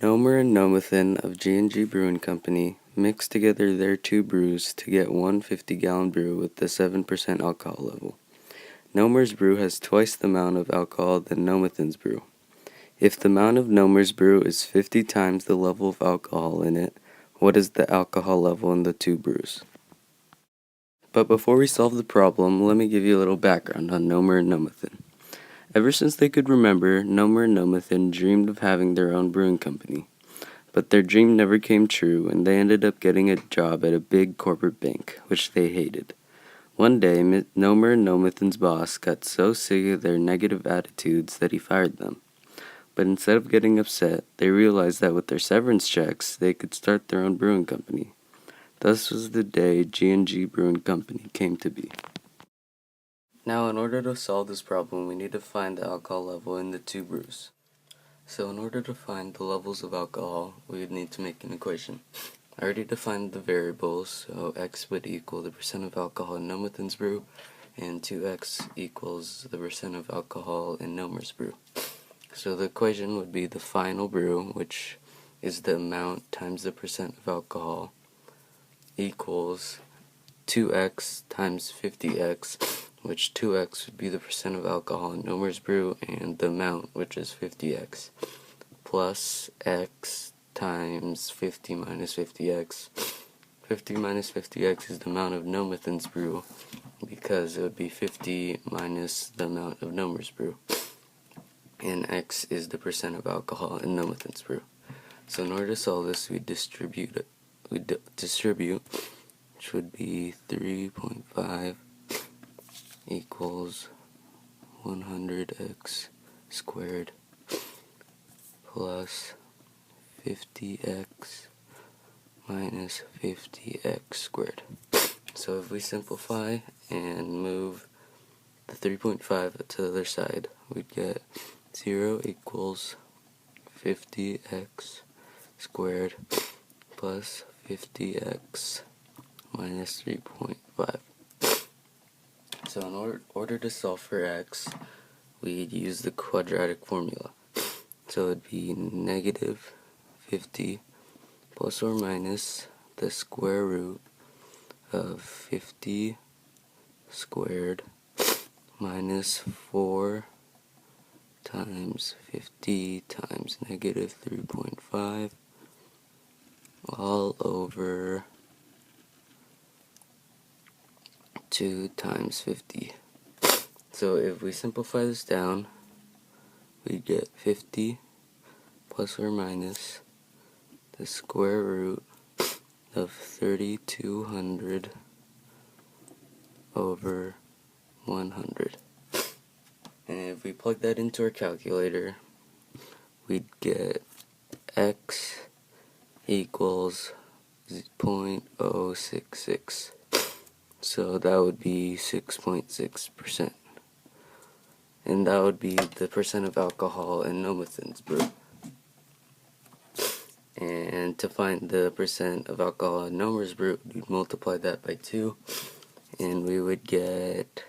Gnomer and Gnomethan of G&G Brewing Company mixed together their two brews to get one 50-gallon brew with the 7% alcohol level. Gnomer's brew has twice the amount of alcohol than Gnomethan's brew. If the amount of Gnomer's brew is 50 times the level of alcohol in it, what is the alcohol level in the two brews? But before we solve the problem, let me give you a little background on Gnomer and Gnomethan. Ever since they could remember, Gnomer and Gnomethan dreamed of having their own brewing company. But their dream never came true, and they ended up getting a job at a big corporate bank, which they hated. One day, Gnomer and Gnomethan's boss got so sick of their negative attitudes that he fired them. But instead of getting upset, they realized that with their severance checks, they could start their own brewing company. Thus was the day G&G Brewing Company came to be. Now, in order to solve this problem, we need to find the alcohol level in the two brews. So in order to find the levels of alcohol, we would need to make an equation. I already defined the variables, so x would equal the percent of alcohol in Gnomethan's brew, and 2x equals the percent of alcohol in Gnomer's brew. So the equation would be the final brew, which is the amount times the percent of alcohol, equals 2x times 50x, which 2x would be the percent of alcohol in Gnomer's brew, and the amount, which is 50x, plus x times 50 minus 50x. 50 minus 50x is the amount of Gnomethan's brew, because it would be 50 minus the amount of Gnomer's brew. And x is the percent of alcohol in Gnomethan's brew. So in order to solve this, we distribute, which would be 3.5 equals 100x squared plus 50x minus 50x squared. So if we simplify and move the 3.5 to the other side, we'd get 0 equals 50x squared plus 50x minus 3.5. So in order to solve for x, we'd use the quadratic formula. So it would be negative 50 plus or minus the square root of 50 squared minus 4 times 50 times negative 3.5 all over 2 times 50. So if we simplify this down, we get 50 plus or minus the square root of 3200 over 100. And if we plug that into our calculator, we'd get x equals 0.066. So that would be 6.6%. And that would be the percent of alcohol in Gnomethan's brew. And to find the percent of alcohol in Gnomer's brew, we'd multiply that by 2, and we would get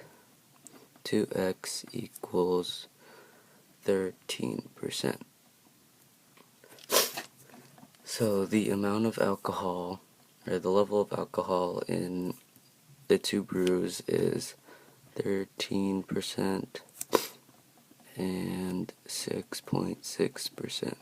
2x equals 13%. So the amount of alcohol, or the level of alcohol in the two brews is 13% and 6.6%.